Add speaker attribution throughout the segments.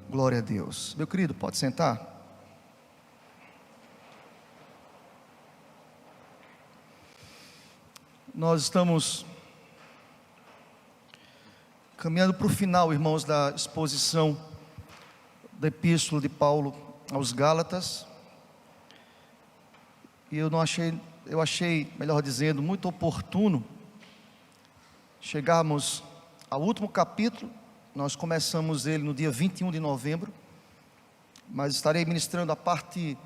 Speaker 1: Glória a Deus. Meu querido, pode sentar. Nós estamos caminhando para o final, irmãos, da exposição da Epístola de Paulo aos Gálatas. E eu achei, melhor dizendo, muito oportuno chegarmos ao último capítulo. Nós começamos ele no dia 21 de novembro, mas estarei ministrando a parte,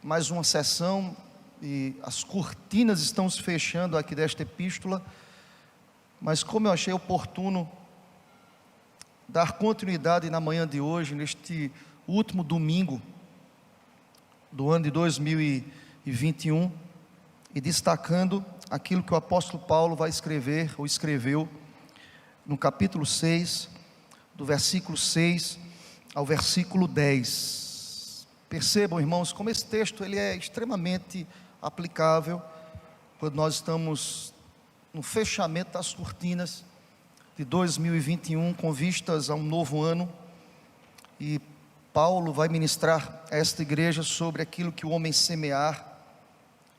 Speaker 1: mais uma sessão, e as cortinas estão se fechando aqui desta epístola. Mas como eu achei oportuno dar continuidade na manhã de hoje, neste último domingo do ano de 2021, e destacando aquilo que o apóstolo Paulo vai escrever, ou escreveu, no capítulo 6, do versículo 6 ao versículo 10. Percebam, irmãos, como esse texto ele é extremamente aplicável quando nós estamos no fechamento das cortinas de 2021, com vistas a um novo ano. E Paulo vai ministrar a esta igreja sobre aquilo que o homem semear,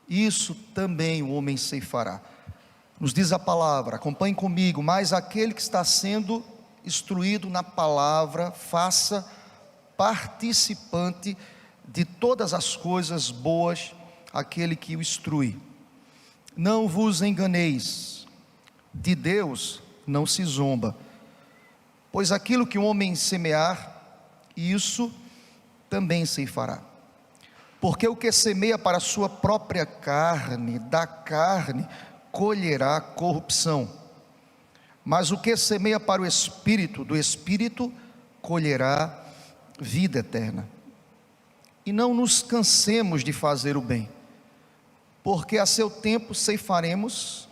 Speaker 1: isso também o homem ceifará. Nos diz a palavra, acompanhe comigo: mas aquele que está sendo instruído na palavra, faça participante de todas as coisas boas aquele que o instrui. Não vos enganeis, de Deus não se zomba, pois aquilo que o homem semear, isso também ceifará. Porque o que semeia para a sua própria carne, da carne colherá corrupção, mas o que semeia para o Espírito, do Espírito colherá vida eterna. E não nos cansemos de fazer o bem, porque a seu tempo ceifaremos,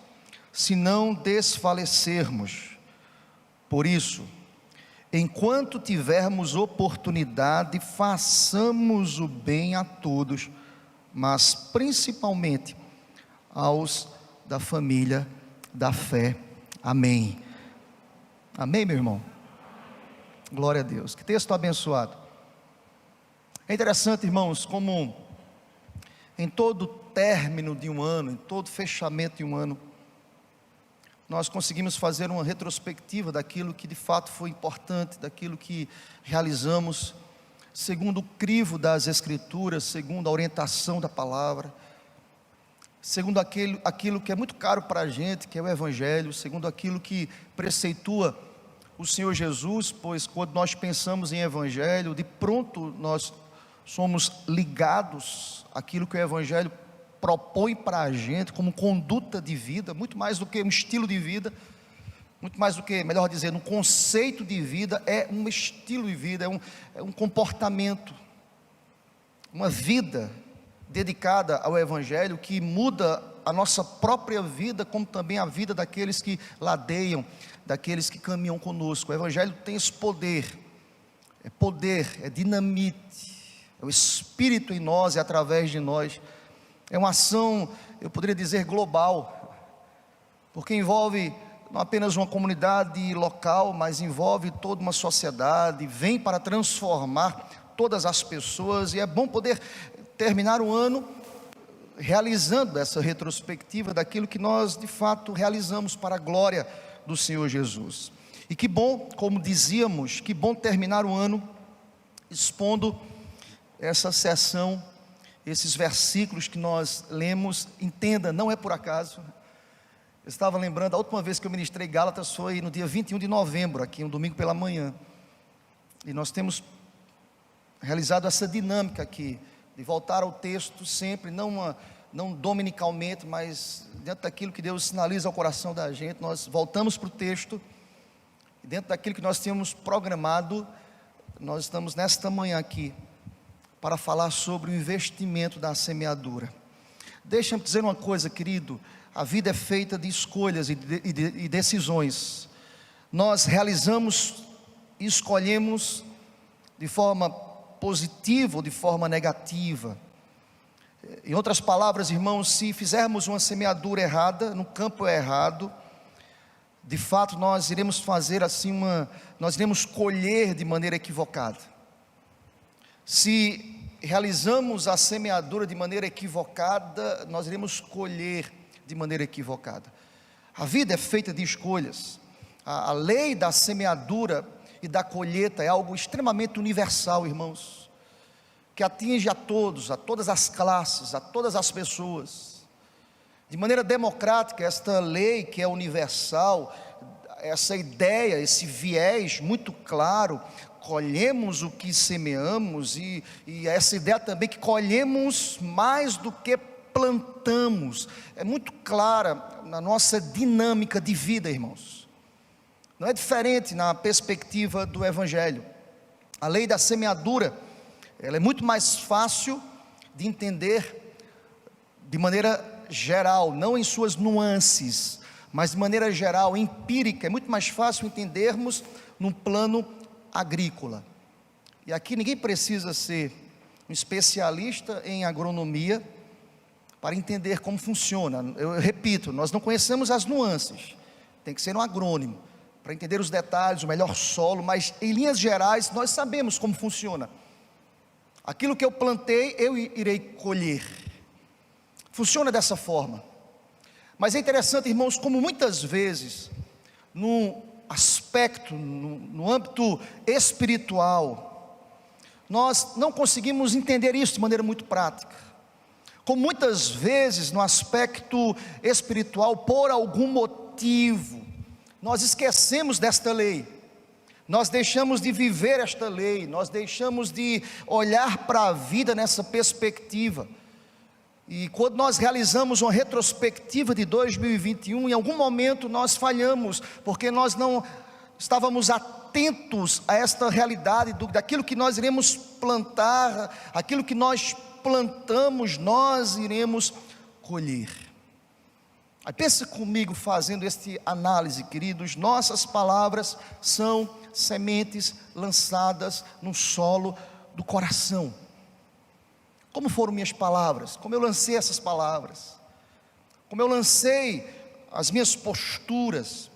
Speaker 1: se não desfalecermos. Por isso, enquanto tivermos oportunidade, façamos o bem a todos, mas principalmente aos da família da fé. Amém. Amém, meu irmão? Glória a Deus. Que texto abençoado. É interessante, irmãos, como em todo término de um ano, em todo fechamento de um ano, nós conseguimos fazer uma retrospectiva daquilo que de fato foi importante, daquilo que realizamos, segundo o crivo das Escrituras, segundo a orientação da palavra, segundo aquilo que é muito caro para a gente, que é o Evangelho, segundo aquilo que preceitua o Senhor Jesus, pois quando nós pensamos em Evangelho, de pronto nós somos ligados àquilo que o Evangelho propõe para a gente como conduta de vida, muito mais do que um estilo de vida, muito mais do que, melhor dizendo, um conceito de vida, é um estilo de vida, é um comportamento, uma vida dedicada ao Evangelho, que muda a nossa própria vida, como também a vida daqueles que ladeiam, daqueles que caminham conosco. O Evangelho tem esse poder, é dinamite, é o Espírito em nós e através de nós. É uma ação, eu poderia dizer, global, porque envolve não apenas uma comunidade local, mas envolve toda uma sociedade, vem para transformar todas as pessoas. E é bom poder terminar o ano realizando essa retrospectiva daquilo que nós de fato realizamos para a glória do Senhor Jesus. E que bom, como dizíamos, que bom terminar o ano expondo essa sessão, esses versículos que nós lemos. Entenda, não é por acaso. Eu estava lembrando, a última vez que eu ministrei Gálatas foi no dia 21 de novembro, aqui um domingo pela manhã, e nós temos realizado essa dinâmica aqui, de voltar ao texto sempre, não dominicalmente, mas dentro daquilo que Deus sinaliza ao coração da gente, nós voltamos para o texto, e dentro daquilo que nós tínhamos programado, nós estamos nesta manhã aqui, para falar sobre o investimento da semeadura. Deixa-me dizer uma coisa, querido: a vida é feita de escolhas e decisões. Nós realizamos e escolhemos de forma positiva ou de forma negativa. Em outras palavras, irmãos, se fizermos uma semeadura errada, no campo errado, de fato nós iremos fazer assim nós iremos colher de maneira equivocada. Se realizamos a semeadura de maneira equivocada, nós iremos colher de maneira equivocada. A vida é feita de escolhas. A lei da semeadura e da colheita é algo extremamente universal, irmãos, que atinge a todas as classes, a todas as pessoas. De maneira democrática, esta lei que é universal, essa ideia, esse viés muito claro, colhemos o que semeamos, e essa ideia também que colhemos mais do que plantamos, é muito clara na nossa dinâmica de vida, irmãos. Não é diferente na perspectiva do Evangelho. A lei da semeadura, ela é muito mais fácil de entender de maneira geral, não em suas nuances, mas de maneira geral, empírica. É muito mais fácil entendermos num plano agrícola. E aqui ninguém precisa ser um especialista em agronomia para entender como funciona. Eu repito, nós não conhecemos as nuances, tem que ser um agrônomo para entender os detalhes, o melhor solo, mas em linhas gerais nós sabemos como funciona. Aquilo que eu plantei, eu irei colher. Funciona dessa forma. Mas é interessante, irmãos, como muitas vezes, no aspecto, no âmbito espiritual, nós não conseguimos entender isso de maneira muito prática. Como muitas vezes, no aspecto espiritual, por algum motivo, nós esquecemos desta lei. Nós deixamos de viver esta lei, nós deixamos de olhar para a vida nessa perspectiva. E quando nós realizamos uma retrospectiva de 2021, em algum momento nós falhamos, porque nós não estávamos atentos a esta realidade daquilo que nós iremos plantar, aquilo que nós plantamos, nós iremos colher. Aí pensa comigo fazendo esta análise, queridos. Nossas palavras são sementes lançadas no solo do coração. Como foram minhas palavras? Como eu lancei essas palavras? Como eu lancei as minhas posturas?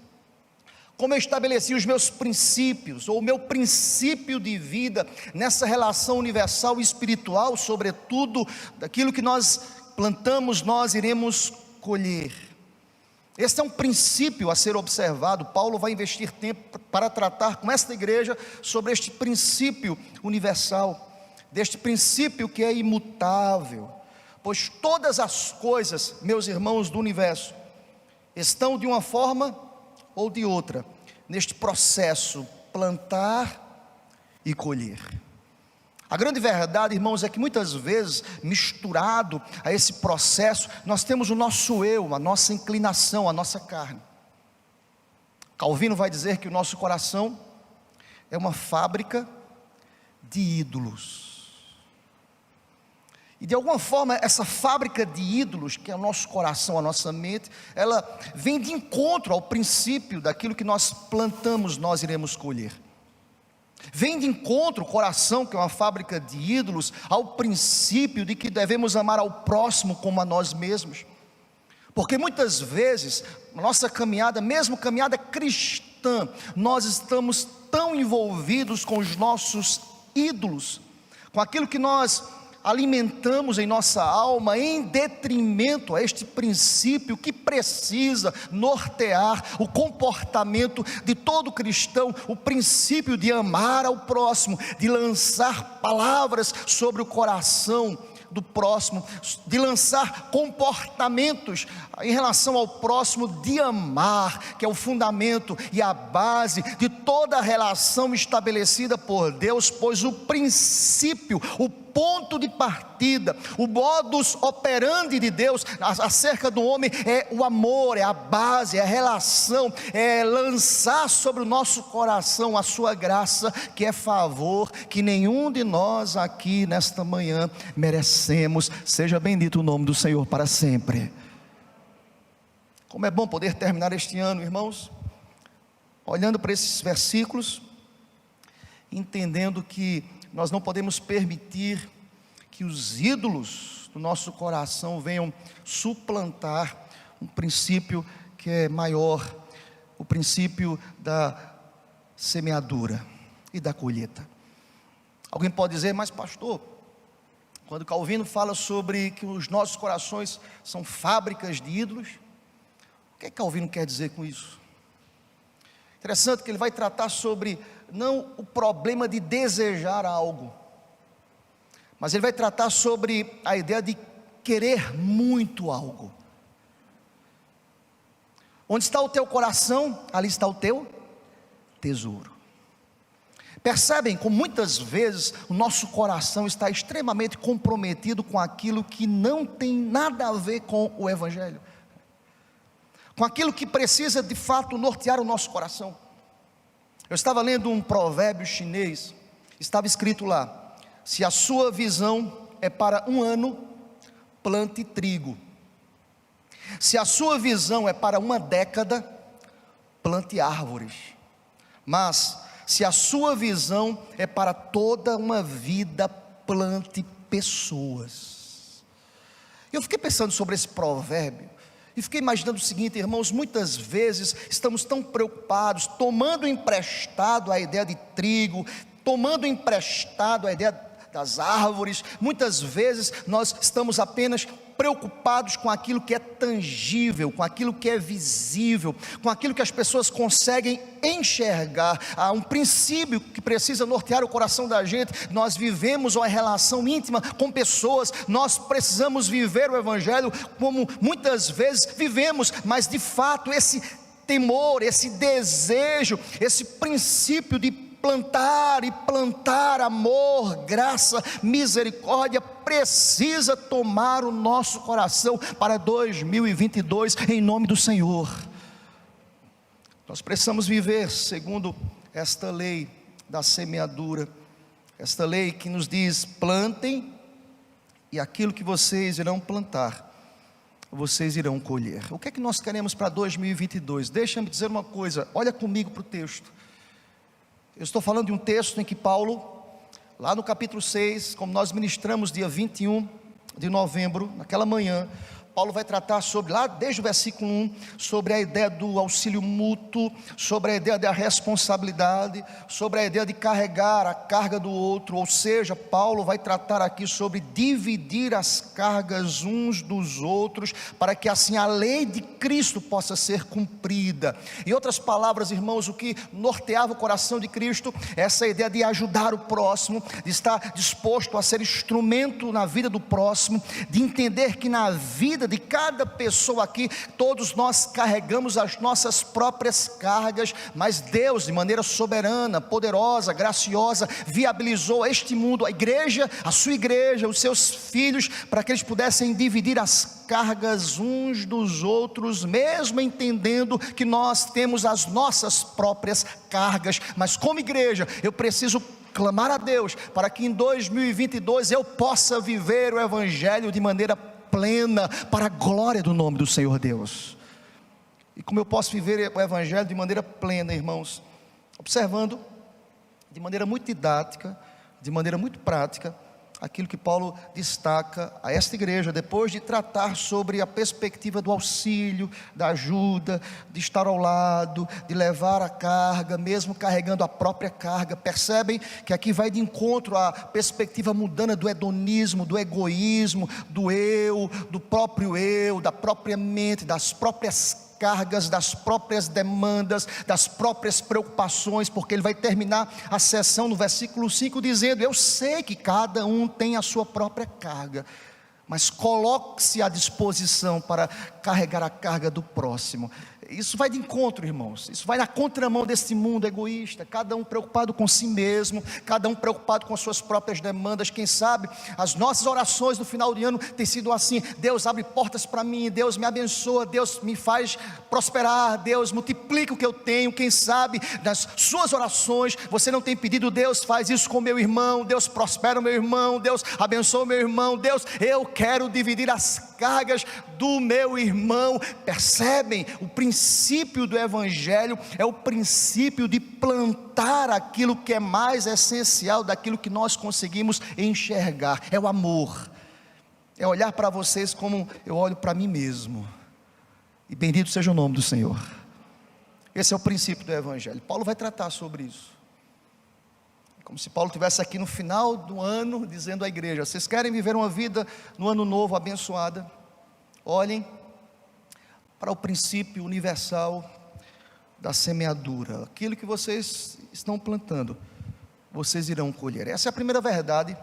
Speaker 1: Como eu estabeleci os meus princípios, ou o meu princípio de vida, nessa relação universal e espiritual, sobretudo, daquilo que nós plantamos, nós iremos colher. Esse é um princípio a ser observado. Paulo vai investir tempo para tratar com esta igreja sobre este princípio universal, deste princípio que é imutável, pois todas as coisas, meus irmãos do universo, estão de uma forma ou de outra, neste processo, plantar e colher. A grande verdade, irmãos, é que muitas vezes, misturado a esse processo, nós temos o nosso eu, a nossa inclinação, a nossa carne. Calvino vai dizer que o nosso coração é uma fábrica de ídolos. E de alguma forma essa fábrica de ídolos, que é o nosso coração, a nossa mente, ela vem de encontro ao princípio daquilo que nós plantamos, nós iremos colher. Vem de encontro o coração, que é uma fábrica de ídolos, ao princípio de que devemos amar ao próximo como a nós mesmos. Porque muitas vezes, na nossa caminhada, mesmo caminhada cristã, nós estamos tão envolvidos com os nossos ídolos, com aquilo que nós alimentamos em nossa alma, em detrimento a este princípio que precisa nortear o comportamento de todo cristão, o princípio de amar ao próximo, de lançar palavras sobre o coração do próximo, de lançar comportamentos em relação ao próximo, de amar, que é o fundamento e a base de toda a relação estabelecida por Deus, pois o princípio, o ponto de partida, o modus operandi de Deus acerca do homem é o amor, é a base, é a relação, é lançar sobre o nosso coração a sua graça, que é favor que nenhum de nós aqui nesta manhã merecemos. Seja bendito o nome do Senhor para sempre. Como é bom poder terminar este ano, irmãos, olhando para esses versículos, entendendo que nós não podemos permitir que os ídolos do nosso coração venham suplantar um princípio que é maior, o princípio da semeadura e da colheita. Alguém pode dizer, mas pastor, quando Calvino fala sobre que os nossos corações são fábricas de ídolos, o que é que Calvino quer dizer com isso? Interessante que ele vai tratar sobre, não o problema de desejar algo, mas ele vai tratar sobre a ideia de querer muito algo. Onde está o teu coração, ali está o teu tesouro. Percebem como muitas vezes o nosso coração está extremamente comprometido com aquilo que não tem nada a ver com o Evangelho, com aquilo que precisa de fato nortear o nosso coração. Eu estava lendo um provérbio chinês, estava escrito lá: se a sua visão é para um ano, plante trigo. Se a sua visão é para uma década, plante árvores. Mas se a sua visão é para toda uma vida, plante pessoas. Eu fiquei pensando sobre esse provérbio e fiquei imaginando o seguinte, irmãos: muitas vezes estamos tão preocupados, tomando emprestado a ideia de trigo, tomando emprestado a ideia das árvores. Muitas vezes nós estamos apenas preocupados com aquilo que é tangível, com aquilo que é visível, com aquilo que as pessoas conseguem enxergar. Há um princípio que precisa nortear o coração da gente. Nós vivemos uma relação íntima com pessoas, nós precisamos viver o Evangelho como muitas vezes vivemos, mas de fato esse temor, esse desejo, esse princípio de plantar e plantar amor, graça, misericórdia, precisa tomar o nosso coração para 2022, em nome do Senhor. Nós precisamos viver segundo esta lei da semeadura, esta lei que nos diz: plantem, e aquilo que vocês irão plantar, vocês irão colher. O que é que nós queremos para 2022? Deixa-me dizer uma coisa, olha comigo para o texto. Eu estou falando de um texto em que Paulo, lá no capítulo 6, como nós ministramos dia 21 de novembro, naquela manhã, Paulo vai tratar sobre, lá desde o versículo 1, sobre a ideia do auxílio mútuo, sobre a ideia da responsabilidade, sobre a ideia de carregar a carga do outro. Ou seja, Paulo vai tratar aqui sobre dividir as cargas uns dos outros, para que assim a lei de Cristo possa ser cumprida. Em outras palavras, irmãos, o que norteava o coração de Cristo, essa ideia de ajudar o próximo, de estar disposto a ser instrumento na vida do próximo, de entender que na vida de cada pessoa aqui, todos nós carregamos as nossas próprias cargas, mas Deus, de maneira soberana, poderosa, graciosa, viabilizou este mundo, a igreja, a sua igreja, os seus filhos, para que eles pudessem dividir as cargas uns dos outros, mesmo entendendo que nós temos as nossas próprias cargas. Mas como igreja, eu preciso clamar a Deus para que em 2022 eu possa viver o Evangelho de maneira plena, para a glória do nome do Senhor Deus. E como eu posso viver o Evangelho de maneira plena, irmãos? Observando de maneira muito didática, de maneira muito prática, aquilo que Paulo destaca a esta igreja, depois de tratar sobre a perspectiva do auxílio, da ajuda, de estar ao lado, de levar a carga, mesmo carregando a própria carga. Percebem que aqui vai de encontro à perspectiva mundana do hedonismo, do egoísmo, do eu, do próprio eu, da própria mente, das próprias cargas, das próprias demandas, das próprias preocupações, porque ele vai terminar a sessão no versículo 5 dizendo: eu sei que cada um tem a sua própria carga, mas coloque-se à disposição para carregar a carga do próximo. Isso vai de encontro, irmãos, isso vai na contramão desse mundo egoísta, cada um preocupado com si mesmo, cada um preocupado com as suas próprias demandas. Quem sabe as nossas orações no final de ano têm sido assim: Deus abre portas para mim, Deus me abençoa, Deus me faz prosperar, Deus multiplica o que eu tenho. Quem sabe nas suas orações você não tem pedido: Deus faz isso com meu irmão, Deus prospera o meu irmão, Deus abençoa o meu irmão, Deus, eu quero dividir as cargas do meu irmão. Percebem? O princípio do Evangelho é o princípio de plantar aquilo que é mais essencial daquilo que nós conseguimos enxergar. É o amor, é olhar para vocês como eu olho para mim mesmo, e bendito seja o nome do Senhor. Esse é o princípio do Evangelho. Paulo vai tratar sobre isso. Como se Paulo estivesse aqui no final do ano, dizendo à igreja: vocês querem viver uma vida no ano novo abençoada? Olhem para o princípio universal da semeadura. Aquilo que vocês estão plantando, vocês irão colher. Essa é a primeira verdade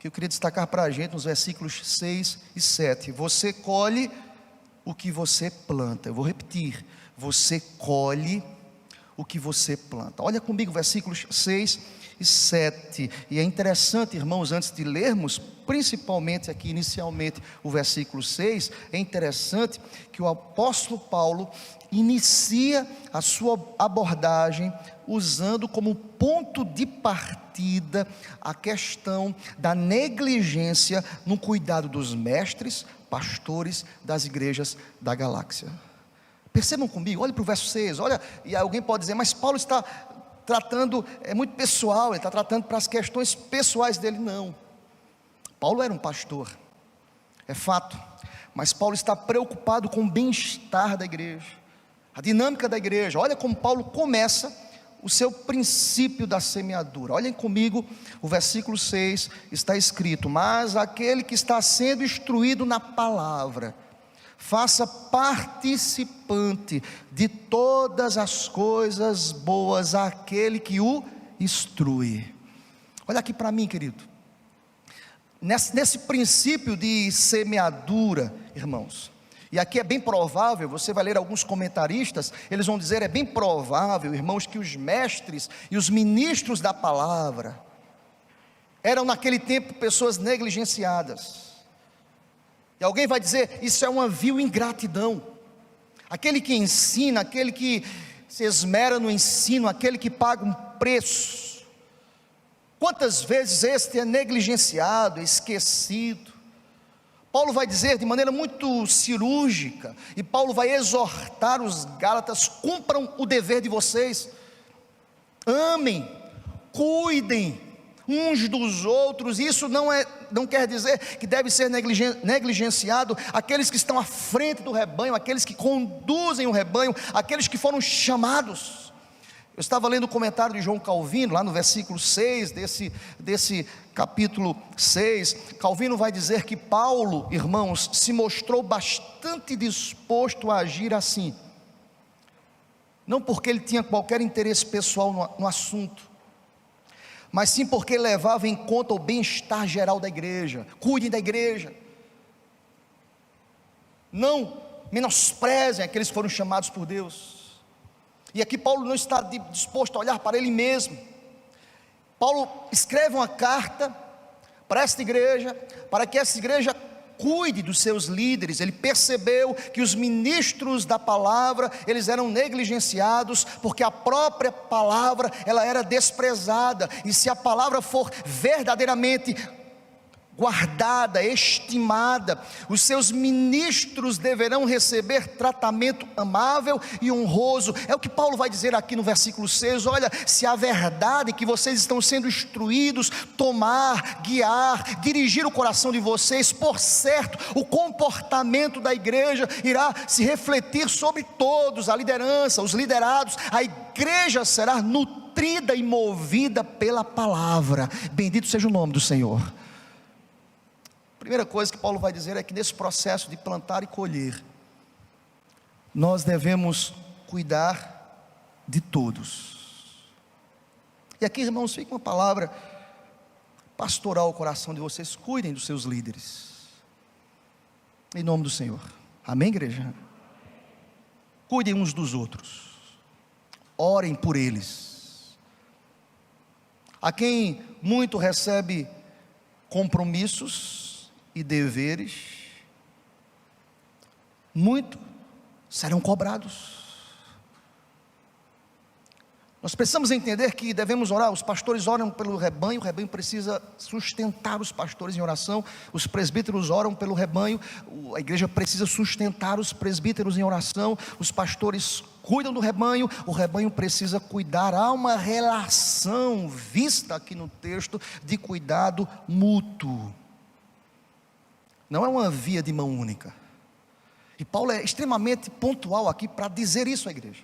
Speaker 1: que eu queria destacar para a gente nos versículos 6 e 7. Você colhe o que você planta. Eu vou repetir: você colhe o que você planta. Olha comigo versículos 6 e 7. E é interessante, irmãos, antes de lermos, principalmente aqui inicialmente o versículo 6, é interessante que o apóstolo Paulo inicia a sua abordagem usando como ponto de partida a questão da negligência no cuidado dos mestres, pastores das igrejas da galáxia. Percebam comigo, olhe para o verso 6, olha, e alguém pode dizer: mas Paulo está tratando, é muito pessoal, ele está tratando para as questões pessoais dele. Não, Paulo era um pastor, é fato, mas Paulo está preocupado com o bem-estar da igreja, a dinâmica da igreja. Olha como Paulo começa o seu princípio da semeadura. Olhem comigo, o versículo 6 está escrito: mas aquele que está sendo instruído na palavra, faça participante de todas as coisas boas aquele que o instrui. Olha aqui para mim, querido, nesse princípio de semeadura, irmãos, e aqui é bem provável, você vai ler alguns comentaristas, eles vão dizer: é bem provável, irmãos, que os mestres e os ministros da palavra eram naquele tempo pessoas negligenciadas. E alguém vai dizer: isso é uma vil ingratidão. Aquele que ensina, aquele que se esmera no ensino, aquele que paga um preço, quantas vezes este é negligenciado, esquecido? Paulo vai dizer de maneira muito cirúrgica, e Paulo vai exortar os Gálatas: cumpram o dever de vocês, amem, cuidem uns dos outros. Isso não quer dizer que deve ser negligenciado aqueles que estão à frente do rebanho, aqueles que conduzem o rebanho, aqueles que foram chamados. Eu estava lendo o comentário de João Calvino, lá no versículo 6 desse capítulo 6, Calvino vai dizer que Paulo, irmãos, se mostrou bastante disposto a agir assim, não porque ele tinha qualquer interesse pessoal no assunto, mas sim porque levava em conta o bem-estar geral da igreja. Cuidem da igreja, não menosprezem aqueles que foram chamados por Deus. E aqui Paulo não está disposto a olhar para ele mesmo. Paulo escreve uma carta para esta igreja, para que essa igreja cuide dos seus líderes. Ele percebeu que os ministros da palavra, eles eram negligenciados, porque a própria palavra, ela era desprezada. E se a palavra for verdadeiramente guardada, estimada, os seus ministros deverão receber tratamento amável e honroso. É o que Paulo vai dizer aqui no versículo 6. Olha, se a verdade que vocês estão sendo instruídos, tomar, guiar, dirigir o coração de vocês, por certo, o comportamento da igreja irá se refletir sobre todos, a liderança, os liderados. A igreja será nutrida e movida pela palavra. Bendito seja o nome do Senhor. Primeira coisa que Paulo vai dizer é que nesse processo de plantar e colher, nós devemos cuidar de todos. E aqui, irmãos, fica uma palavra pastoral ao coração de vocês: cuidem dos seus líderes, em nome do Senhor. Amém, igreja? Cuidem uns dos outros, orem por eles. A quem muito recebe compromissos e deveres, muito serão cobrados. Nós precisamos entender que devemos orar. Os pastores oram pelo rebanho, o rebanho precisa sustentar os pastores em oração. Os presbíteros oram pelo rebanho, a igreja precisa sustentar os presbíteros em oração. Os pastores cuidam do rebanho, o rebanho precisa cuidar. Há uma relação vista aqui no texto de cuidado mútuo. Não é uma via de mão única. E Paulo é extremamente pontual aqui para dizer isso à igreja.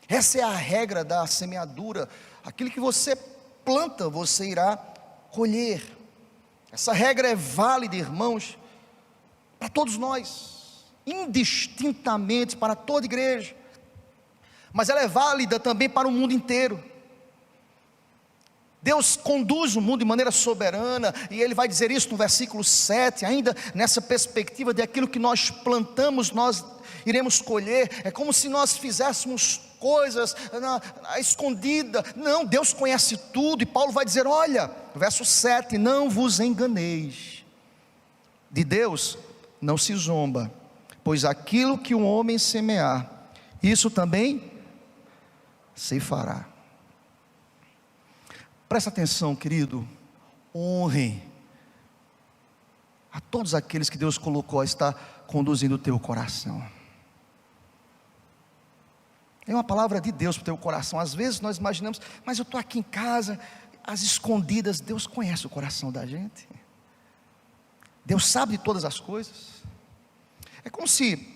Speaker 1: Essa é a regra da semeadura. Aquilo que você planta, você irá colher. Essa regra é válida, irmãos, para todos nós, indistintamente, para toda igreja, mas ela é válida também para o mundo inteiro. Deus conduz o mundo de maneira soberana, e Ele vai dizer isso no versículo 7, ainda nessa perspectiva de aquilo que nós plantamos, nós iremos colher. É como se nós fizéssemos coisas na escondida. Não, Deus conhece tudo, e Paulo vai dizer, olha, verso 7, não vos enganeis, de Deus não se zomba, pois aquilo que um homem semear, isso também se fará. Presta atenção, querido, honre a todos aqueles que Deus colocou a estar conduzindo o teu coração. É uma palavra de Deus para o teu coração. Às vezes nós imaginamos, mas eu estou aqui em casa, às escondidas. Deus conhece o coração da gente, Deus sabe de todas as coisas. É como se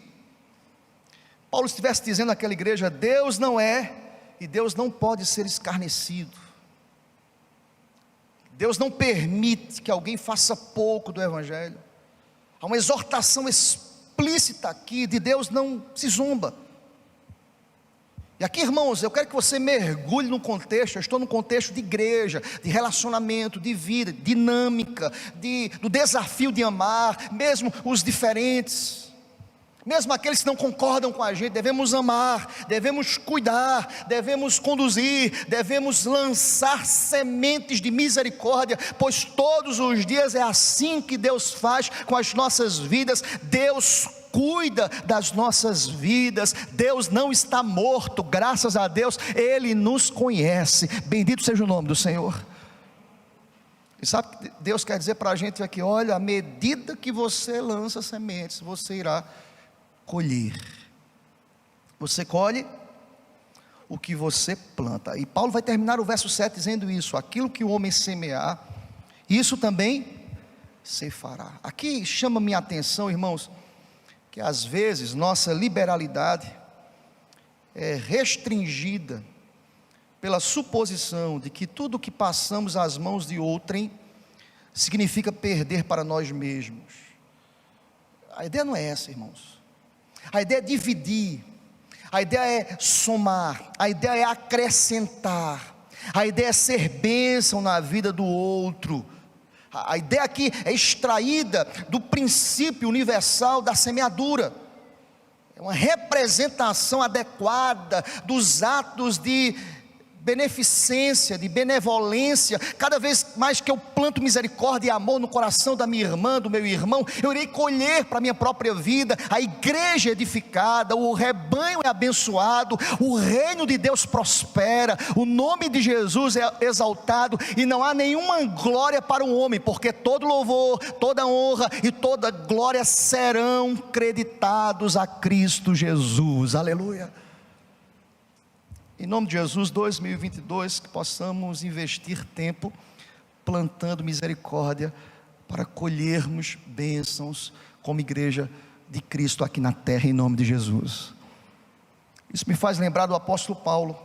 Speaker 1: Paulo estivesse dizendo àquela igreja, Deus não é e Deus não pode ser escarnecido. Deus não permite que alguém faça pouco do Evangelho. Há uma exortação explícita aqui, de Deus não se zomba. E aqui, irmãos, eu quero que você mergulhe no contexto. Eu estou no contexto de igreja, de relacionamento, de vida, dinâmica, do desafio de amar, mesmo os diferentes, mesmo aqueles que não concordam com a gente. Devemos amar, devemos cuidar, devemos conduzir, devemos lançar sementes de misericórdia, pois todos os dias é assim que Deus faz com as nossas vidas. Deus cuida das nossas vidas. Deus não está morto, graças a Deus, Ele nos conhece. Bendito seja o nome do Senhor. E sabe o que Deus quer dizer para a gente aqui? Olha, à medida que você lança sementes, você irá colher. Você colhe o que você planta. E Paulo vai terminar o verso 7 dizendo isso: aquilo que o homem semear, isso também se fará. Aqui chama minha atenção, irmãos, que às vezes nossa liberalidade é restringida pela suposição de que tudo que passamos às mãos de outrem significa perder para nós mesmos. A ideia não é essa, irmãos. A ideia é dividir, a ideia é somar, a ideia é acrescentar, a ideia é ser bênção na vida do outro. A ideia aqui é extraída do princípio universal da semeadura. É uma representação adequada dos atos de beneficência, de benevolência. Cada vez mais que eu planto misericórdia e amor no coração da minha irmã, do meu irmão, eu irei colher para a minha própria vida. A igreja é edificada, o rebanho é abençoado, o reino de Deus prospera, o nome de Jesus é exaltado, e não há nenhuma glória para o homem, porque todo louvor, toda honra e toda glória serão creditados a Cristo Jesus. Aleluia. Em nome de Jesus, 2022, que possamos investir tempo plantando misericórdia para colhermos bênçãos como igreja de Cristo aqui na terra, em nome de Jesus. Isso me faz lembrar do apóstolo Paulo,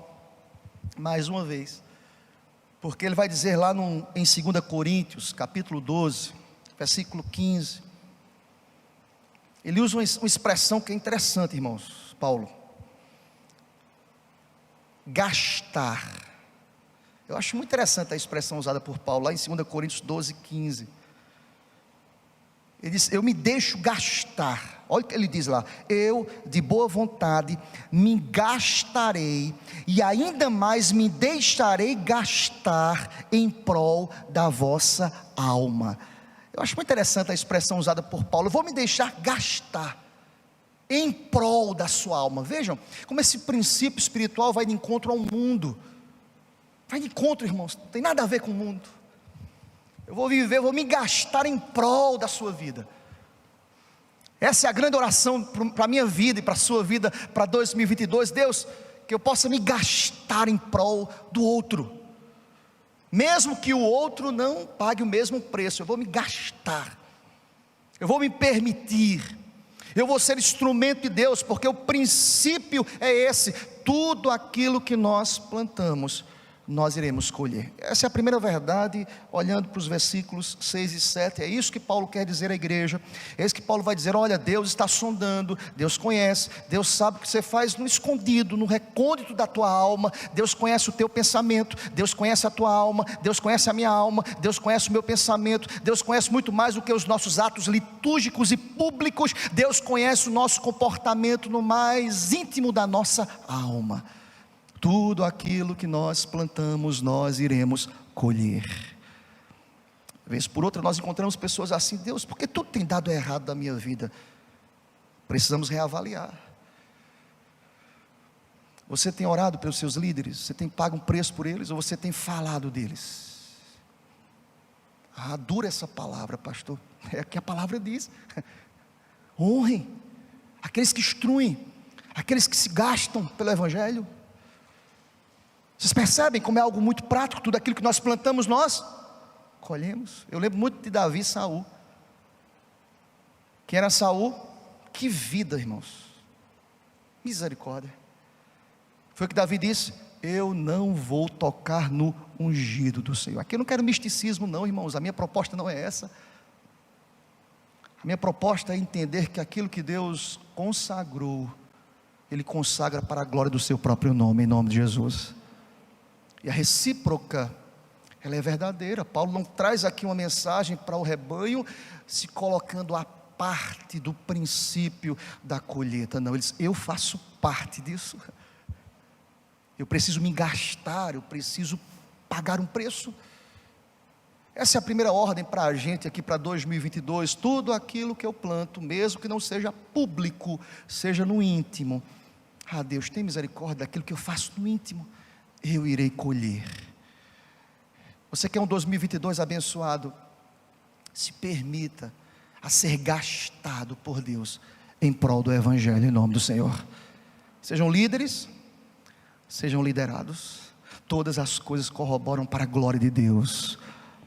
Speaker 1: mais uma vez, porque ele vai dizer lá em 2 Coríntios, capítulo 12, versículo 15, ele usa uma expressão que é interessante, irmãos, Paulo: gastar. Eu acho muito interessante a expressão usada por Paulo, lá em 2 Coríntios 12, 15. Ele diz, eu me deixo gastar. Olha o que ele diz lá: eu de boa vontade me gastarei, e ainda mais me deixarei gastar em prol da vossa alma. Eu acho muito interessante a expressão usada por Paulo: eu vou me deixar gastar em prol da sua alma. Vejam como esse princípio espiritual vai de encontro ao mundo. Vai de encontro, irmãos, não tem nada a ver com o mundo. Eu vou viver, eu vou me gastar em prol da sua vida. Essa é a grande oração para a minha vida e para a sua vida, para 2022. Deus, que eu possa me gastar em prol do outro, mesmo que o outro não pague o mesmo preço. Eu vou me gastar, eu vou me permitir, eu vou ser instrumento de Deus, porque o princípio é esse: tudo aquilo que nós plantamos, nós iremos colher. Essa é a primeira verdade, olhando para os versículos 6 e 7, é isso que Paulo quer dizer à igreja. É isso que Paulo vai dizer: olha, Deus está sondando, Deus conhece, Deus sabe o que você faz no escondido, no recôndito da tua alma. Deus conhece o teu pensamento, Deus conhece a tua alma, Deus conhece a minha alma, Deus conhece o meu pensamento, Deus conhece muito mais do que os nossos atos litúrgicos e públicos. Deus conhece o nosso comportamento no mais íntimo da nossa alma. Tudo aquilo que nós plantamos, nós iremos colher. Vez por outra nós encontramos pessoas assim: Deus, por que tudo tem dado errado na minha vida? Precisamos reavaliar. Você tem orado pelos seus líderes? Você tem pago um preço por eles? Ou você tem falado deles? Dura essa palavra, pastor. É o que a palavra diz. Honrem aqueles que instruem, aqueles que se gastam pelo evangelho. Vocês percebem como é algo muito prático? Tudo aquilo que nós plantamos, nós colhemos. Eu lembro muito de Davi e Saul. Quem era Saul? Que vida, irmãos, misericórdia. Foi o que Davi disse: eu não vou tocar no ungido do Senhor. Aqui eu não quero misticismo não, irmãos. A minha proposta não é essa. A minha proposta é entender que aquilo que Deus consagrou, Ele consagra para a glória do seu próprio nome, em nome de Jesus. E a recíproca, ela é verdadeira. Paulo não traz aqui uma mensagem para o rebanho, se colocando à parte do princípio da colheita. Não, ele diz: eu faço parte disso. Eu preciso me gastar, eu preciso pagar um preço. Essa é a primeira ordem para a gente aqui para 2022. Tudo aquilo que eu planto, mesmo que não seja público, seja no íntimo. Deus, tem misericórdia daquilo que eu faço no íntimo, eu irei colher. Você quer um 2022 abençoado? Se permita a ser gastado por Deus em prol do evangelho, em nome do Senhor. Sejam líderes, sejam liderados, todas as coisas corroboram para a glória de Deus,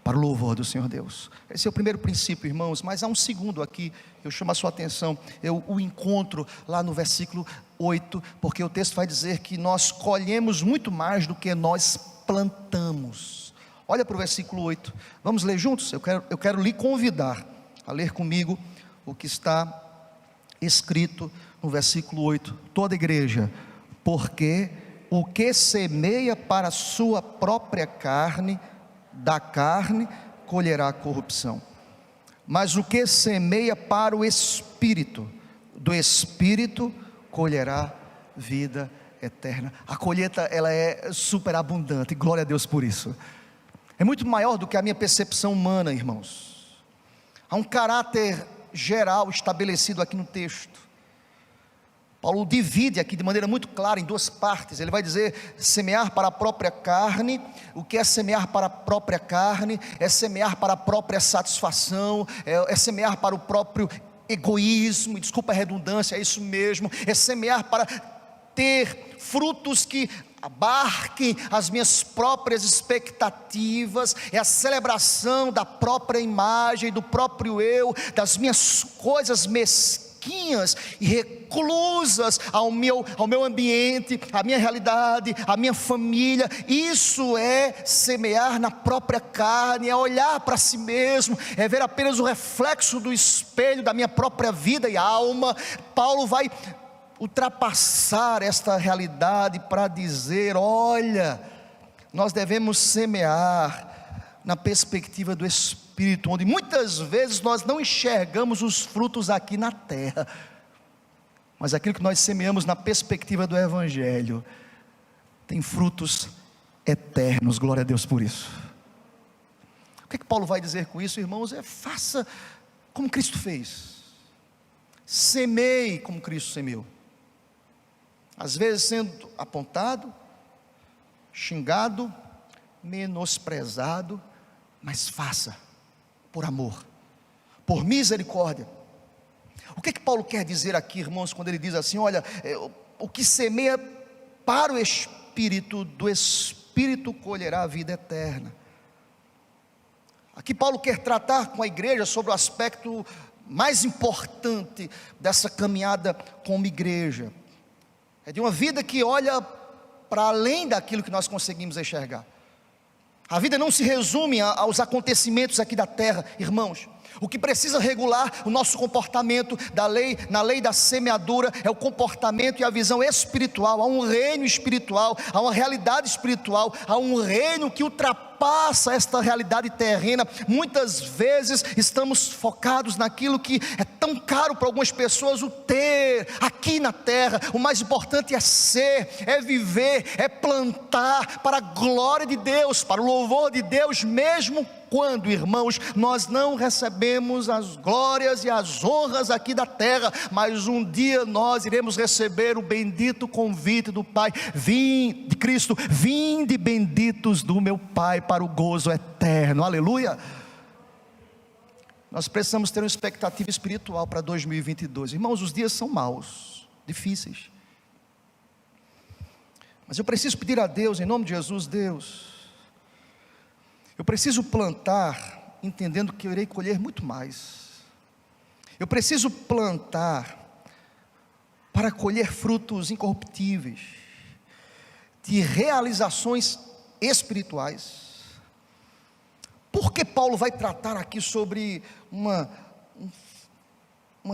Speaker 1: para o louvor do Senhor Deus. Esse é o primeiro princípio, irmãos. Mas há um segundo aqui, eu chamo a sua atenção. Eu o encontro lá no versículo 8, porque o texto vai dizer que nós colhemos muito mais do que nós plantamos. Olha para o versículo 8, vamos ler juntos? Eu quero lhe convidar a ler comigo o que está escrito no versículo 8, toda a igreja: porque o que semeia para a sua própria carne, da carne colherá corrupção, mas o que semeia para o Espírito, do Espírito colherá vida eterna. A colheita, ela é superabundante, glória a Deus por isso. É muito maior do que a minha percepção humana, irmãos. Há um caráter geral estabelecido aqui no texto. Paulo divide aqui de maneira muito clara em duas partes. Ele vai dizer: semear para a própria carne. O que é semear para a própria carne? É semear para a própria satisfação, é semear para o próprio egoísmo, desculpa a redundância, é isso mesmo. É semear para ter frutos que abarquem as minhas próprias expectativas, é a celebração da própria imagem, do próprio eu, das minhas coisas mesquinhas e reclusas ao meu ambiente, à minha realidade, à minha família. Isso é semear na própria carne, é olhar para si mesmo, é ver apenas o reflexo do espelho da minha própria vida e alma. Paulo vai ultrapassar esta realidade para dizer: olha, nós devemos semear na perspectiva do Espírito, onde muitas vezes nós não enxergamos os frutos aqui na terra, mas aquilo que nós semeamos na perspectiva do Evangelho tem frutos eternos, glória a Deus por isso. O que Paulo vai dizer com isso, irmãos? Faça como Cristo fez, semeie como Cristo semeou. Às vezes sendo apontado, xingado, menosprezado, mas faça por amor, por misericórdia. O que Paulo quer dizer aqui, irmãos, quando ele diz assim: olha, o que semeia para o Espírito, do Espírito colherá a vida eterna. Aqui Paulo quer tratar com a igreja sobre o aspecto mais importante dessa caminhada como igreja. É de uma vida que olha para além daquilo que nós conseguimos enxergar. A vida não se resume aos acontecimentos aqui da terra, irmãos. O que precisa regular o nosso comportamento na lei da semeadura é o comportamento e a visão espiritual. Há um reino espiritual, há uma realidade espiritual, há um reino que ultrapassa esta realidade terrena. Muitas vezes estamos focados naquilo que é tão caro para algumas pessoas, o ter aqui na terra. O mais importante é ser, é viver, é plantar para a glória de Deus, para o louvor de Deus, mesmo quando, irmãos, nós não recebemos as glórias e as honras aqui da terra, mas um dia nós iremos receber o bendito convite do Pai: de Cristo, vinde benditos do meu Pai para o gozo eterno. Aleluia. Nós precisamos ter uma expectativa espiritual para 2022. Irmãos, os dias são maus, difíceis, mas eu preciso pedir a Deus, em nome de Jesus: Deus, eu preciso plantar, entendendo que eu irei colher muito mais. Eu preciso plantar para colher frutos incorruptíveis, de realizações espirituais. Por que Paulo vai tratar aqui sobre uma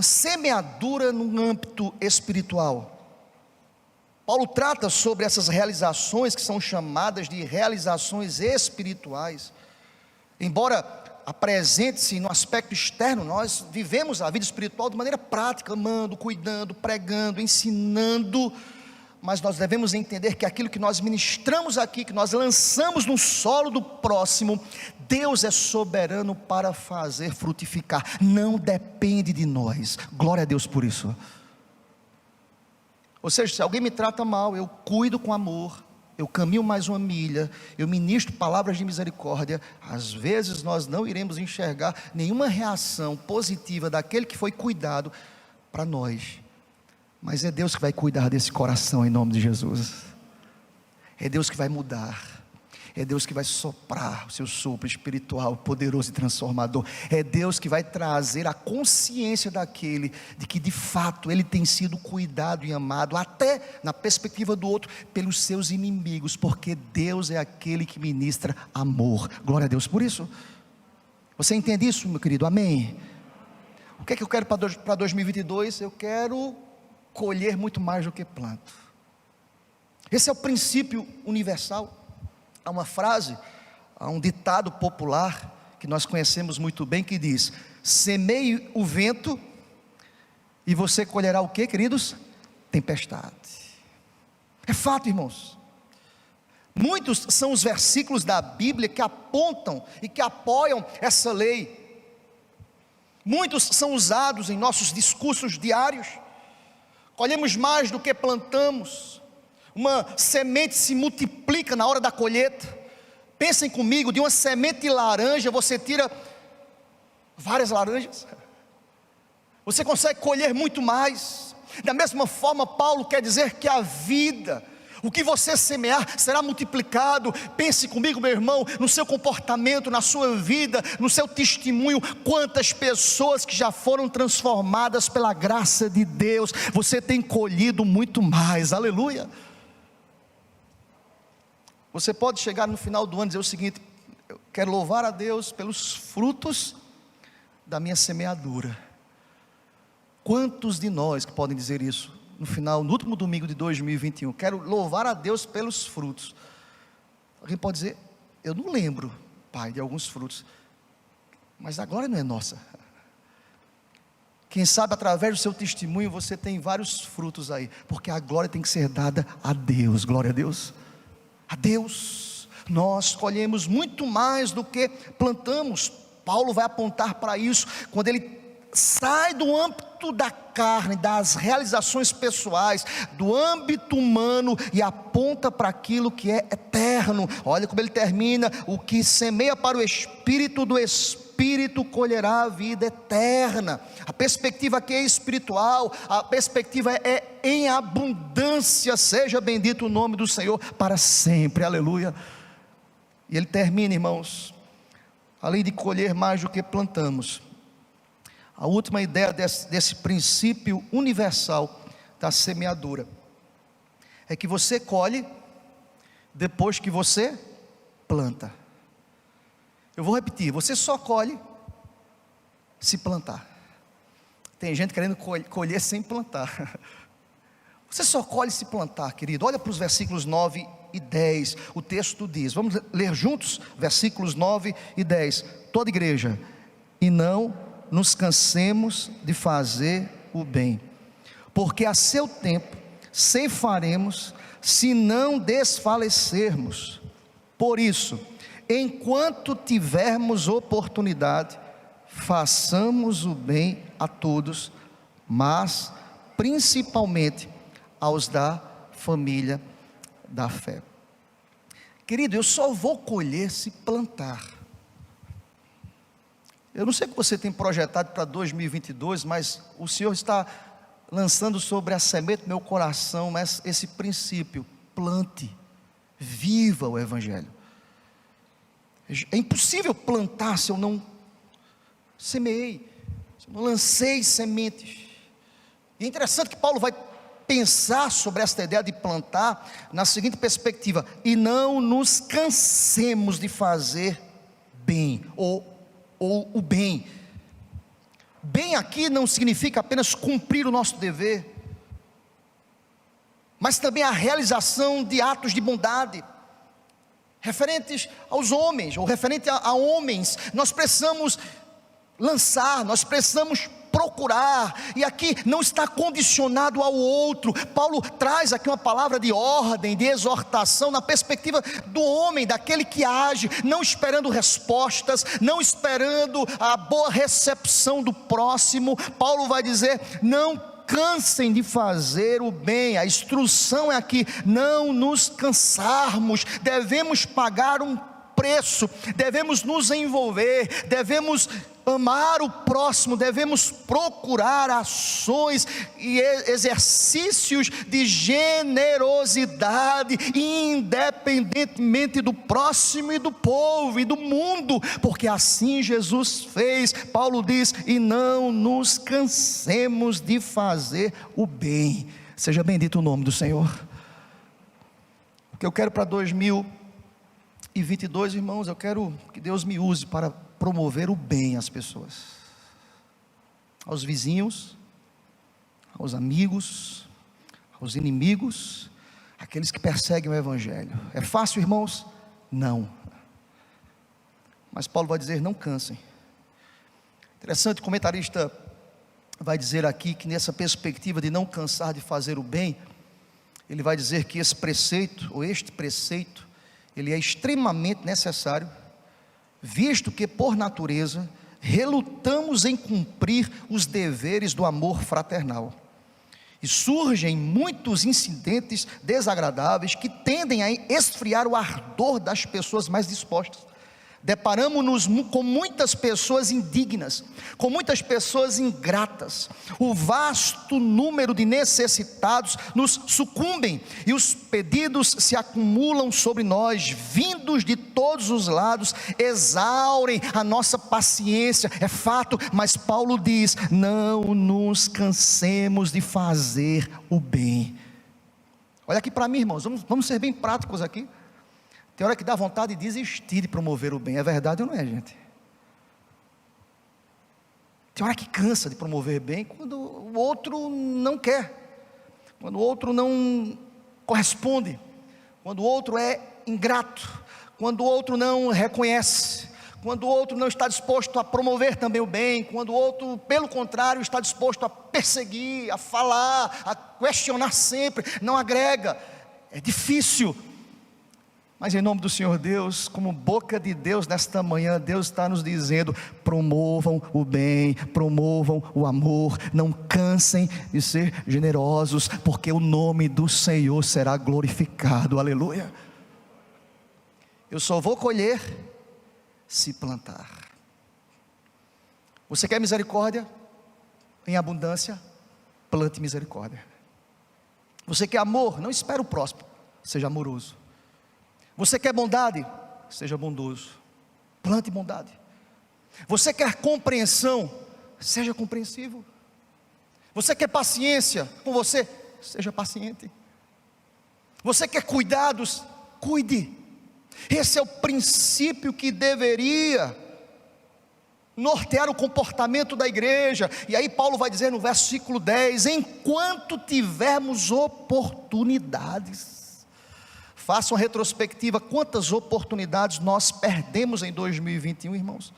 Speaker 1: semeadura no âmbito espiritual? Paulo trata sobre essas realizações que são chamadas de realizações espirituais. Embora apresente-se no aspecto externo, nós vivemos a vida espiritual de maneira prática, amando, cuidando, pregando, ensinando, mas nós devemos entender que aquilo que nós ministramos aqui, que nós lançamos no solo do próximo, Deus é soberano para fazer frutificar, não depende de nós. Glória a Deus por isso. Ou seja, se alguém me trata mal, eu cuido com amor, eu caminho mais uma milha, eu ministro palavras de misericórdia. Às vezes nós não iremos enxergar nenhuma reação positiva daquele que foi cuidado para nós, mas é Deus que vai cuidar desse coração em nome de Jesus. É Deus que vai mudar, é Deus que vai soprar o seu sopro espiritual poderoso e transformador. É Deus que vai trazer a consciência daquele, de que de fato ele tem sido cuidado e amado, até na perspectiva do outro, pelos seus inimigos, porque Deus é aquele que ministra amor. Glória a Deus por isso. Você entende isso, meu querido? Amém? O que é que eu quero para 2022? Eu quero colher muito mais do que planto. Esse é o princípio universal. Há uma frase, há um ditado popular que nós conhecemos muito bem, que diz: semeie o vento e você colherá o que, queridos? Tempestade. É fato, irmãos. Muitos são os versículos da Bíblia que apontam e que apoiam essa lei. Muitos são usados em nossos discursos diários. Colhemos mais do que plantamos. Uma semente se multiplica na hora da colheita. Pensem comigo, de uma semente de laranja você tira várias laranjas. Você consegue colher muito mais. Da mesma forma, Paulo quer dizer que a vida, o que você semear será multiplicado. Pense comigo, meu irmão, no seu comportamento, na sua vida, no seu testemunho. Quantas pessoas que já foram transformadas pela graça de Deus. Você tem colhido muito mais, aleluia. Você pode chegar no final do ano e dizer o seguinte: eu quero louvar a Deus pelos frutos da minha semeadura. Quantos de nós que podem dizer isso no final, no último domingo de 2021? Quero louvar a Deus pelos frutos. Alguém pode dizer: eu não lembro, Pai, de alguns frutos, mas a glória não é nossa. Quem sabe através do seu testemunho você tem vários frutos aí, porque a glória tem que ser dada a Deus. Glória a Deus. A Deus. Nós colhemos muito mais do que plantamos. Paulo vai apontar para isso quando ele sai do âmbito da carne, das realizações pessoais, do âmbito humano, e aponta para aquilo que é eterno. Olha como ele termina: o que semeia para o Espírito, do Espírito colherá a vida eterna. A perspectiva aqui é espiritual, a perspectiva é em abundância. Seja bendito o nome do Senhor para sempre, aleluia. E ele termina, irmãos, além de colher mais do que plantamos, a última ideia desse princípio universal da semeadura é que você colhe depois que você planta. Eu vou repetir, você só colhe se plantar. Tem gente querendo colher sem plantar. Você só colhe se plantar, querido. Olha para os versículos 9 e 10, o texto diz, vamos ler juntos, versículos 9 e 10, toda igreja: e não nos cansemos de fazer o bem, porque a seu tempo ceifaremos, se não desfalecermos. Por isso, enquanto tivermos oportunidade, façamos o bem a todos, mas principalmente aos da família da fé. Querido, eu só vou colher se plantar. Eu não sei o que você tem projetado para 2022, mas o Senhor está lançando sobre a semente do meu coração esse princípio: plante, viva o Evangelho. É impossível plantar se eu não semeei, se eu não lancei sementes. E é interessante que Paulo vai pensar sobre esta ideia de plantar na seguinte perspectiva: e não nos cansemos de fazer bem, ou o bem. Bem aqui não significa apenas cumprir o nosso dever, mas também a realização de atos de bondade, referentes aos homens, ou referente a homens. Nós precisamos lançar, nós precisamos procurar, e aqui não está condicionado ao outro. Paulo traz aqui uma palavra de ordem, de exortação, na perspectiva do homem, daquele que age, não esperando respostas, não esperando a boa recepção do próximo. Paulo vai dizer: não cansem de fazer o bem. A instrução é aqui: não nos cansarmos, devemos pagar um preço, devemos nos envolver, devemos amar o próximo, devemos procurar ações e exercícios de generosidade, independentemente do próximo e do povo e do mundo, porque assim Jesus fez. Paulo diz: e não nos cansemos de fazer o bem. Seja bendito o nome do Senhor. O que eu quero para 2022, irmãos, eu quero que Deus me use para promover o bem às pessoas, aos vizinhos, aos amigos, aos inimigos, aqueles que perseguem o Evangelho. É fácil, irmãos? Não. Mas Paulo vai dizer: não cansem. Interessante, o comentarista vai dizer aqui que nessa perspectiva de não cansar de fazer o bem, ele vai dizer que esse preceito, ou este preceito, ele é extremamente necessário, visto que por natureza relutamos em cumprir os deveres do amor fraternal, e surgem muitos incidentes desagradáveis que tendem a esfriar o ardor das pessoas mais dispostas. Deparamos-nos com muitas pessoas indignas, com muitas pessoas ingratas. O vasto número de necessitados nos sucumbem, e os pedidos se acumulam sobre nós, vindos de todos os lados, exaurem a nossa paciência. É fato, mas Paulo diz: não nos cansemos de fazer o bem. Olha aqui para mim, irmãos, vamos ser bem práticos aqui. Tem hora que dá vontade de desistir de promover o bem. É verdade ou não é, gente? Tem hora que cansa de promover bem quando o outro não quer, quando o outro não corresponde, quando o outro é ingrato, quando o outro não reconhece, quando o outro não está disposto a promover também o bem, quando o outro, pelo contrário, está disposto a perseguir, a falar, a questionar sempre, não agrega. É difícil. Mas em nome do Senhor Deus, como boca de Deus nesta manhã, Deus está nos dizendo: promovam o bem, promovam o amor, não cansem de ser generosos, porque o nome do Senhor será glorificado. Aleluia. Eu só vou colher se plantar. Você quer misericórdia em abundância? Plante misericórdia. Você quer amor? Não espere o próximo, seja amoroso. Você quer bondade? Seja bondoso, plante bondade. Você quer compreensão? Seja compreensivo. Você quer paciência com você? Seja paciente. Você quer cuidados? Cuide. Esse é o princípio que deveria nortear o comportamento da igreja. E aí Paulo vai dizer no versículo 10: enquanto tivermos oportunidades. Faça uma retrospectiva, quantas oportunidades nós perdemos em 2021, irmãos,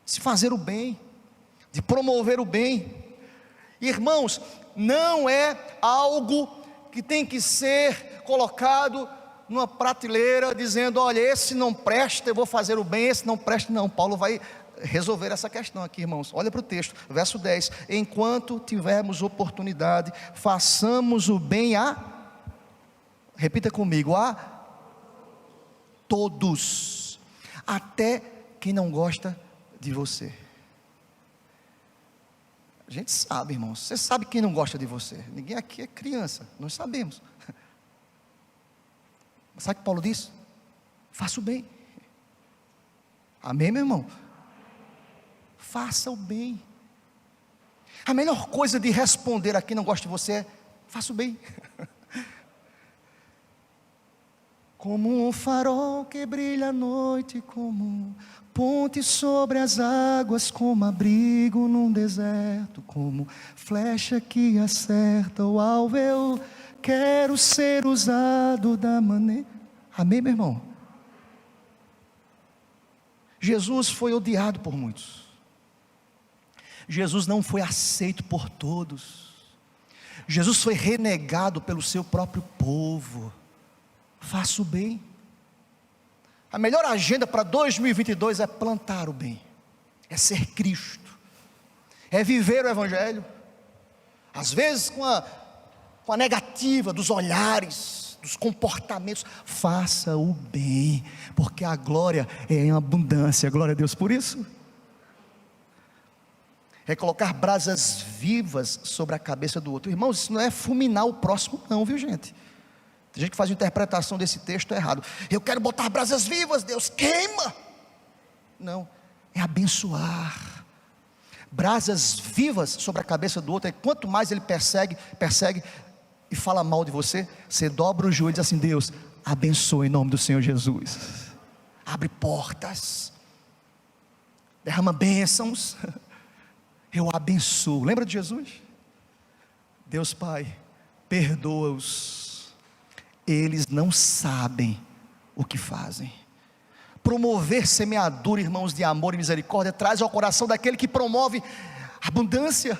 Speaker 1: de se fazer o bem, de promover o bem. Irmãos, não é algo que tem que ser colocado numa prateleira, dizendo: olha, esse não presta, eu vou fazer o bem, esse não presta. Não, Paulo vai resolver essa questão aqui, irmãos. Olha para o texto, verso 10: enquanto tivermos oportunidade, façamos o bem repita comigo, a todos, até quem não gosta de você. A gente sabe, irmãos, você sabe quem não gosta de você. Ninguém aqui é criança, nós sabemos. Sabe o que Paulo diz? Faça o bem. Amém, meu irmão? Faça o bem. A melhor coisa de responder a quem não gosta de você é: faça o bem. Como um farol que brilha à noite, como ponte sobre as águas, como abrigo num deserto, como flecha que acerta o alvo, eu quero ser usado da maneira. Amém, meu irmão? Jesus foi odiado por muitos. Jesus não foi aceito por todos. Jesus foi renegado pelo seu próprio povo. Faça o bem. A melhor agenda para 2022 é plantar o bem, é ser Cristo, é viver o Evangelho, às vezes com a negativa dos olhares, dos comportamentos. Faça o bem, porque a glória é em abundância. Glória a Deus por isso. É colocar brasas vivas sobre a cabeça do outro. Irmãos, isso não é fulminar o próximo não, viu gente? Tem gente que faz a interpretação desse texto errado. Eu quero botar brasas vivas, Deus, queima. Não, é abençoar. Brasas vivas sobre a cabeça do outro. E quanto mais ele persegue e fala mal de você, você dobra o joelho e diz assim: Deus, abençoa em nome do Senhor Jesus. Abre portas, derrama bênçãos. Eu abençoo. Lembra de Jesus? Deus Pai, perdoa-os, eles não sabem o que fazem. Promover semeadura, irmãos, de amor e misericórdia, traz ao coração daquele que promove abundância,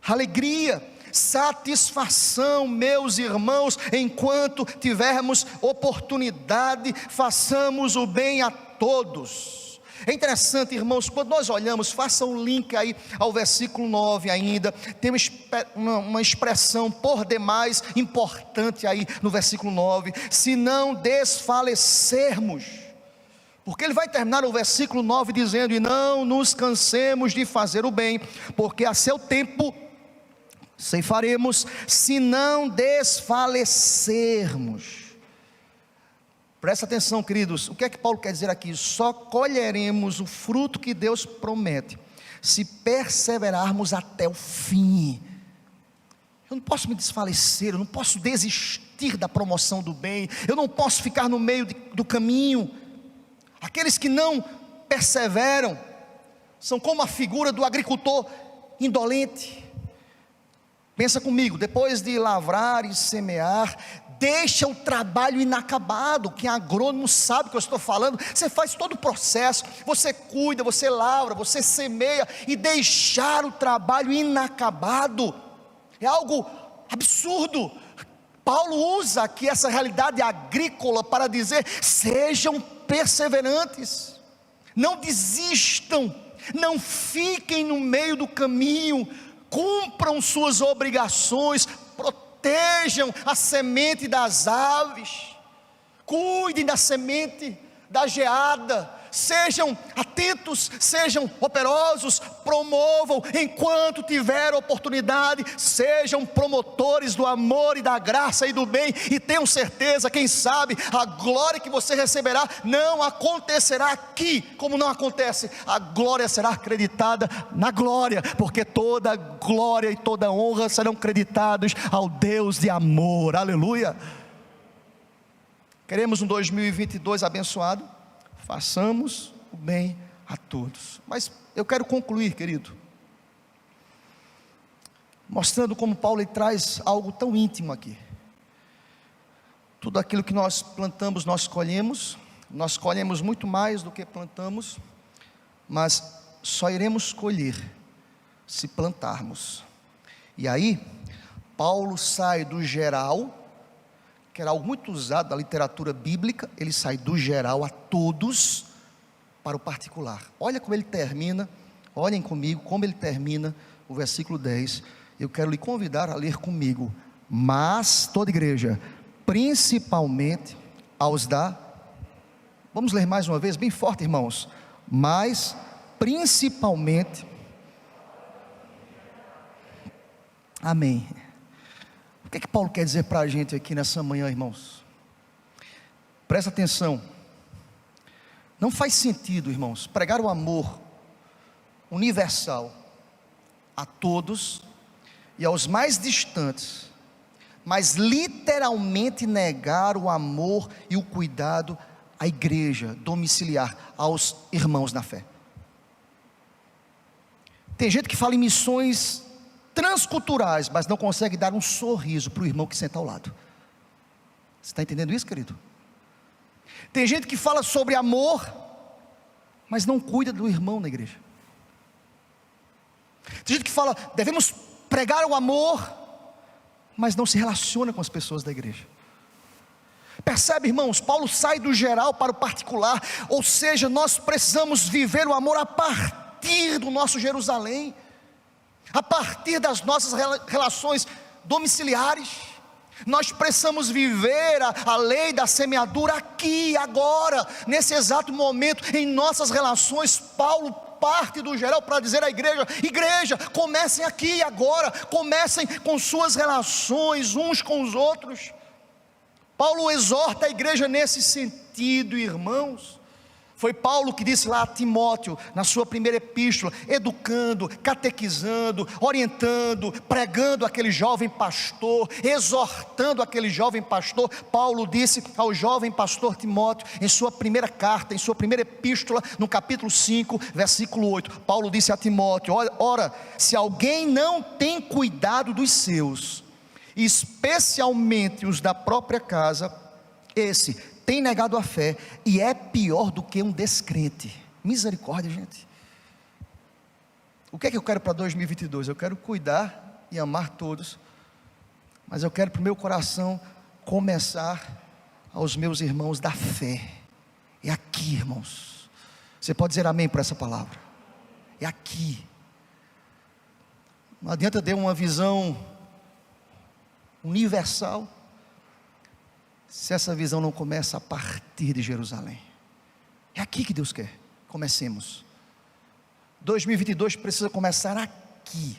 Speaker 1: alegria, satisfação. Meus irmãos, enquanto tivermos oportunidade, façamos o bem a todos. É interessante, irmãos, quando nós olhamos, faça um link aí ao versículo 9 ainda, tem uma expressão por demais importante aí no versículo 9: se não desfalecermos, porque ele vai terminar o versículo 9 dizendo: e não nos cansemos de fazer o bem, porque a seu tempo ceifaremos, se não desfalecermos. Presta atenção, queridos, o que é que Paulo quer dizer aqui? Só colheremos o fruto que Deus promete se perseverarmos até o fim. Eu não posso me desfalecer, eu não posso desistir da promoção do bem, eu não posso ficar no meio do caminho. Aqueles que não perseveram são como a figura do agricultor indolente. Pensa comigo, depois de lavrar e semear, deixa o trabalho inacabado. Quem é agrônomo sabe o que eu estou falando. Você faz todo o processo, você cuida, você lavra, você semeia, e deixar o trabalho inacabado é algo absurdo. Paulo usa aqui essa realidade agrícola para dizer: sejam perseverantes, não desistam, não fiquem no meio do caminho, cumpram suas obrigações, protejam a semente das aves, cuidem da semente da geada, sejam atentos, sejam operosos, promovam enquanto tiver oportunidade, sejam promotores do amor e da graça e do bem, e tenham certeza, quem sabe, a glória que você receberá não acontecerá aqui como não acontece, a glória será acreditada na glória, porque toda glória e toda honra serão creditados ao Deus de amor. Aleluia. Queremos um 2022 abençoado. Façamos o bem a todos. Mas eu quero concluir, querido, mostrando como Paulo ele traz algo tão íntimo aqui. Tudo aquilo que nós plantamos, nós colhemos muito mais do que plantamos, mas só iremos colher se plantarmos. E aí, Paulo sai do geral, que era algo muito usado da literatura bíblica, ele sai do geral a todos, para o particular. Olha como ele termina, olhem comigo como ele termina o versículo 10, eu quero lhe convidar a ler comigo, mas, toda igreja, principalmente aos da, vamos ler mais uma vez, bem forte, irmãos, mas, principalmente, amém. O que Paulo quer dizer para a gente aqui nessa manhã, irmãos? Presta atenção, não faz sentido, irmãos, pregar o amor universal a todos e aos mais distantes, mas literalmente negar o amor e o cuidado à igreja domiciliar, aos irmãos na fé. Tem gente que fala em missões transculturais, mas não consegue dar um sorriso para o irmão que senta ao lado. Você está entendendo isso, querido? Tem gente que fala sobre amor, mas não cuida do irmão na igreja. Tem gente que fala, devemos pregar o amor, mas não se relaciona com as pessoas da igreja. Percebe, irmãos, Paulo sai do geral para o particular, ou seja, nós precisamos viver o amor a partir do nosso Jerusalém, a partir das nossas relações domiciliares. Nós precisamos viver a lei da semeadura aqui, agora, nesse exato momento, em nossas relações. Paulo parte do geral para dizer à igreja: igreja, comecem aqui agora, comecem com suas relações uns com os outros. Paulo exorta a igreja nesse sentido, irmãos. Foi Paulo que disse lá a Timóteo, na sua primeira epístola, educando, catequizando, orientando, pregando aquele jovem pastor, exortando aquele jovem pastor. Paulo disse ao jovem pastor Timóteo, em sua primeira carta, em sua primeira epístola, no capítulo 5, versículo 8, Paulo disse a Timóteo: ora, se alguém não tem cuidado dos seus, especialmente os da própria casa, esse tem negado a fé e é pior do que um descrente. Misericórdia, gente. O que é que eu quero para 2022? Eu quero cuidar e amar todos, mas eu quero para o meu coração começar aos meus irmãos da fé. É aqui, irmãos. Você pode dizer amém por essa palavra? É aqui. Não adianta ter uma visão universal se essa visão não começa a partir de Jerusalém. É aqui que Deus quer. Comecemos. 2022 precisa começar aqui.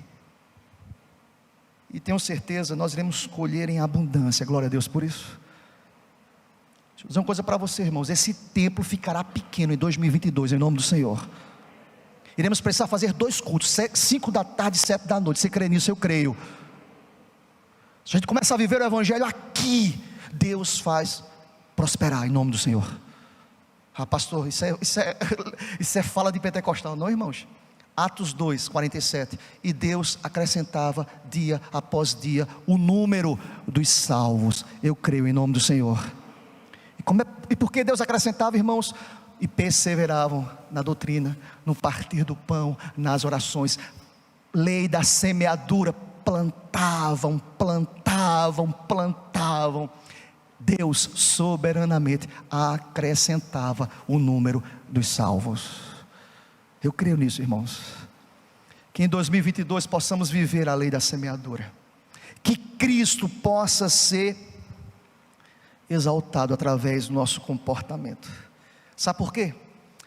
Speaker 1: E tenho certeza, nós iremos colher em abundância. Glória a Deus por isso. Deixa eu dizer uma coisa para você, irmãos. Esse templo ficará pequeno em 2022, em nome do Senhor. Iremos precisar fazer 2 cultos, 5 da tarde e 7 da noite. Você crê nisso? Eu creio. Se a gente começa a viver o evangelho aqui, Deus faz prosperar em nome do Senhor. Ah, pastor, isso é fala de pentecostal, não, irmãos? Atos 2, 47, e Deus acrescentava dia após dia o número dos salvos. Eu creio em nome do Senhor. E por que Deus acrescentava, irmãos? E perseveravam na doutrina, no partir do pão, nas orações. Lei da semeadura, plantavam. Deus soberanamente acrescentava o número dos salvos. Eu creio nisso, irmãos. Que em 2022 possamos viver a lei da semeadura. Que Cristo possa ser exaltado através do nosso comportamento. Sabe por quê?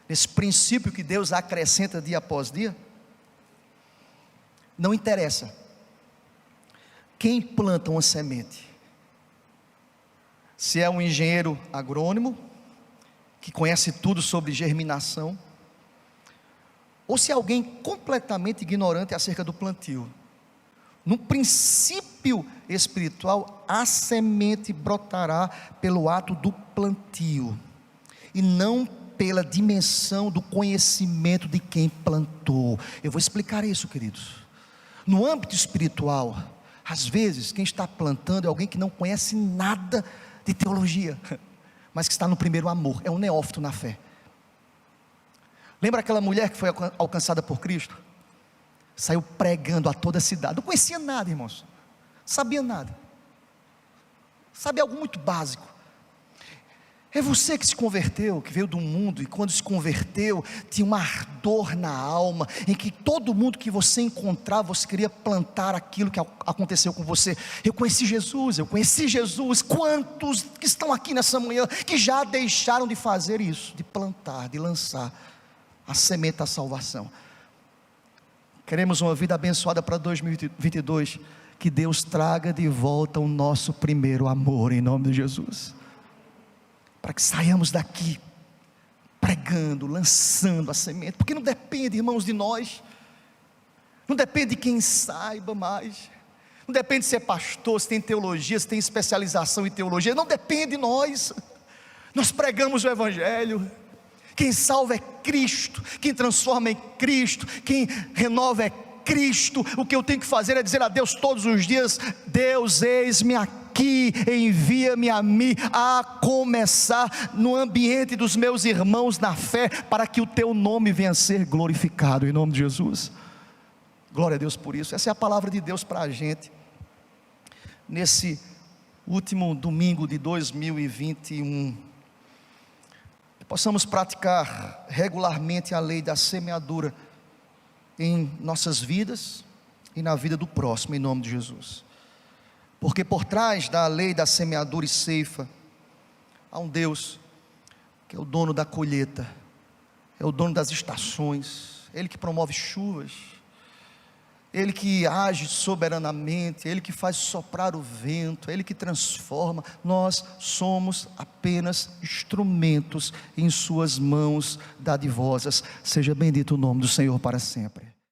Speaker 1: Esse princípio que Deus acrescenta dia após dia. Não interessa quem planta uma semente. Se é um engenheiro agrônomo, que conhece tudo sobre germinação, ou se é alguém completamente ignorante acerca do plantio. No princípio princípio espiritual, a semente brotará pelo ato do plantio, e não pela dimensão do conhecimento de quem plantou. Eu vou explicar isso, queridos. No âmbito espiritual, às vezes quem está plantando é alguém que não conhece nada de teologia, mas que está no primeiro amor, é um neófito na fé. Lembra aquela mulher que foi alcançada por Cristo? Saiu pregando a toda a cidade, não conhecia nada, irmãos, sabia nada, sabia algo muito básico. É você que se converteu, que veio do mundo, e quando se converteu, tinha uma ardor na alma, em que todo mundo que você encontrava, você queria plantar aquilo que aconteceu com você. Eu conheci Jesus. Quantos que estão aqui nessa manhã, que já deixaram de fazer isso, de plantar, de lançar a semente da salvação? Queremos uma vida abençoada para 2022, que Deus traga de volta o nosso primeiro amor, em nome de Jesus, para que saiamos daqui pregando, lançando a semente, porque não depende, irmãos, de nós, não depende de quem saiba mais, não depende de ser pastor, se tem teologia, se tem especialização em teologia, não depende de nós. Nós pregamos o Evangelho. Quem salva é Cristo, quem transforma é Cristo, quem renova é Cristo. O que eu tenho que fazer é dizer a Deus todos os dias: Deus, eis-me aqui, envia-me a mim, a começar no ambiente dos meus irmãos na fé, para que o teu nome venha a ser glorificado, em nome de Jesus. Glória a Deus por isso. Essa é a palavra de Deus para a gente, nesse último domingo de 2021, possamos praticar regularmente a lei da semeadura em nossas vidas e na vida do próximo, em nome de Jesus. Porque por trás da lei da semeadura e ceifa, há um Deus que é o dono da colheita, é o dono das estações, Ele que promove chuvas, Ele que age soberanamente, Ele que faz soprar o vento, Ele que transforma. Nós somos apenas instrumentos em suas mãos dadivosas. Seja bendito o nome do Senhor para sempre.